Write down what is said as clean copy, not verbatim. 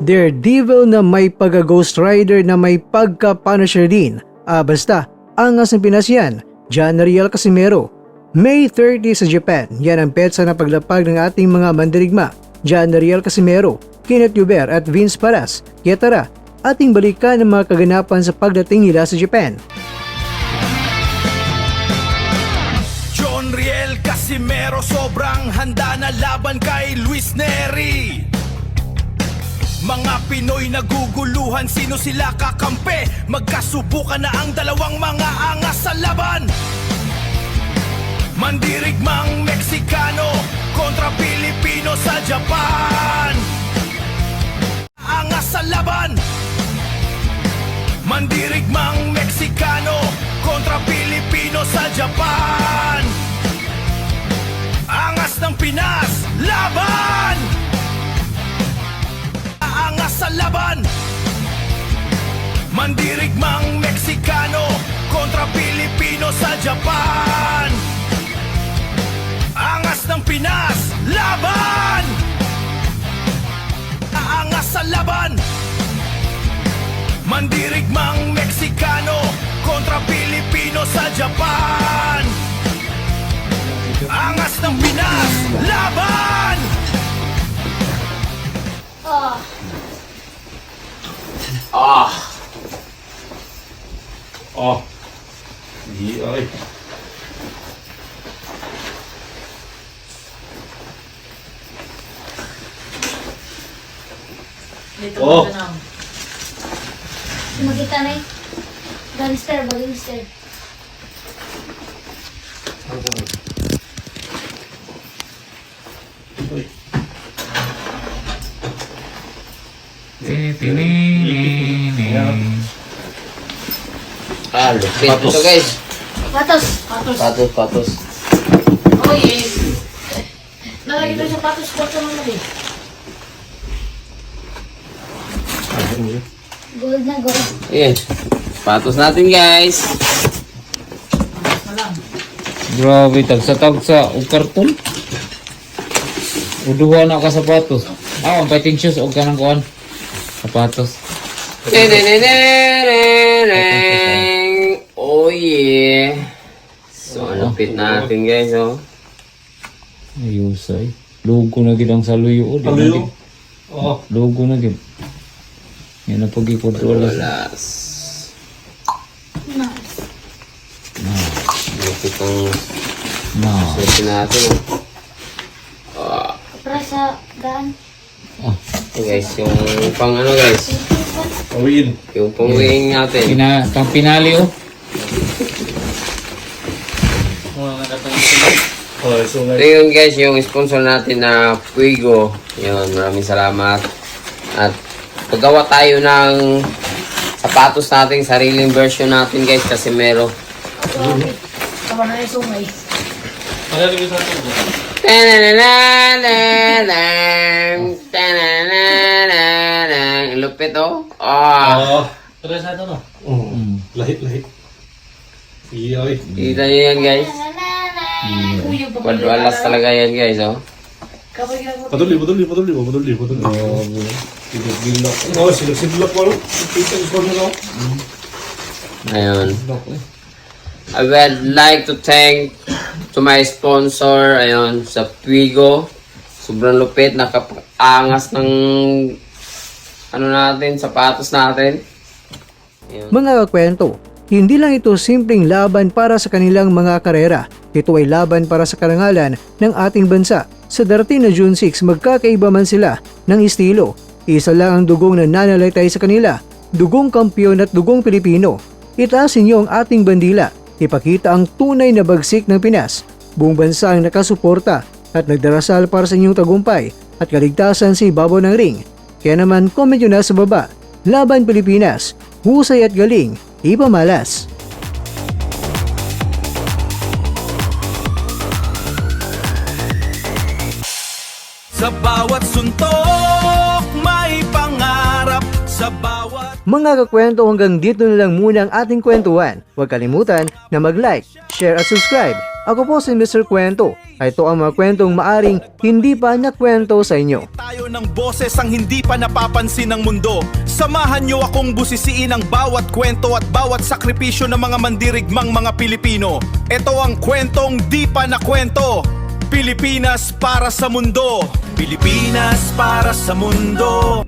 Daredevil na may pagka-Ghost Rider na may pagka-Punisher din. Basta, angas ng Pinas yan. John Riel Casimero. May 30 sa Japan, yan ang petsa na paglapag ng ating mga mandirigma. John Riel Casimero, Kenneth Huber at Vince Paras. Kaya tara, ating balikan ang mga kaganapan sa pagdating nila sa Japan. John Riel Casimero sobrang handa na laban kay Luis Neri. Mga Pinoy naguguluhan, sino sila kakampi? Magkasubukan na ang dalawang mga angas sa laban. Mandirigmang Meksikano kontra Pilipino sa Japan. Angas sa laban. Mandirigmang Meksikano kontra Pilipino sa Japan. Angas ng Pinas, laban! Angas sa laban. Mandirigmang Meksikano kontra Pilipino sa Japan. Angas ng Pinas, laban! Angas sa laban. Mandirigmang Meksikano kontra Pilipino sa Japan. Angas ng Pinas, laban! Di ay. Dito Oh. ka na. Makita na eh. Gangster, gangster. Lupit ito guys. Patos. Patos. Oh yes. Nalagay doon sa patos ko naman eh. Gold na gold. Ayan. Patos natin guys. Malang. Grabe, tagsa o karton. Uduha na ka sapatos. Ang fighting shoes o kanang kuan. Sapatos. Oh yeah. So, lupit natin guys, oh. Ayusay. Logo na gid ang saluyo. Saluyo? Oo. Logo na gid. Yan na pag-i-control. Walas. Nice. Lupit ang Na. suot natin, oh. Para sa daan. Ito guys, yung pang ano guys. Awin. Yung pang-wing natin. Pang pinali oh. So Ito yun guys, yung sponsor natin na Fuego. Yun, maraming salamat. At paggawa tayo ng sapatos natin, sariling version natin guys, Casimero. Okay. Tama na yung sumay. Lupit oh. Ah. Lahit. Iyoy. Kita nyo yan guys. Uy, yung Padwalas talaga yan guys oh. Kapag ginagawa. Paduli. Oh, silak mo. Kita ko na. Ayun. I would like to thank to my sponsor, ayun, sa Fuego. Sobrang lupit, nakapangas ng ano natin, sapatos natin. Ayun. Mga kakwento, hindi lang ito simpleng laban para sa kanilang mga karera. Ito ay laban para sa karangalan ng ating bansa. Sa darating na June 6, magkakaiba man sila ng estilo. Isa lang ang dugong na nanalaitay sa kanila, dugong kampiyon at dugong Pilipino. Itaasin niyo ang ating bandila, ipakita ang tunay na bagsik ng Pinas. Buong bansa ang nakasuporta at nagdarasal para sa inyong tagumpay at kaligtasan sa ibabaw ng ring. Kaya naman comment nyo na sa baba. Laban Pilipinas, husay at galing, ipamalas. Sa bawat suntok may pangarap. Sa bawat Mga kakwento, hanggang dito na lang muna ang ating kwentuhan. Huwag kalimutan na mag-like, share at subscribe Ako po si Mr. Kwento. Ito ang mga kwentong maaring hindi pa nakwento sa inyo. Tayo ng boses ang hindi pa napapansin ng mundo. Samahan niyo akong busisiin ang bawat kwento at bawat sakripisyo ng mga mandirigmang mga Pilipino. Ito ang kwentong di pa nakwento. Pilipinas para sa mundo. Pilipinas para sa mundo.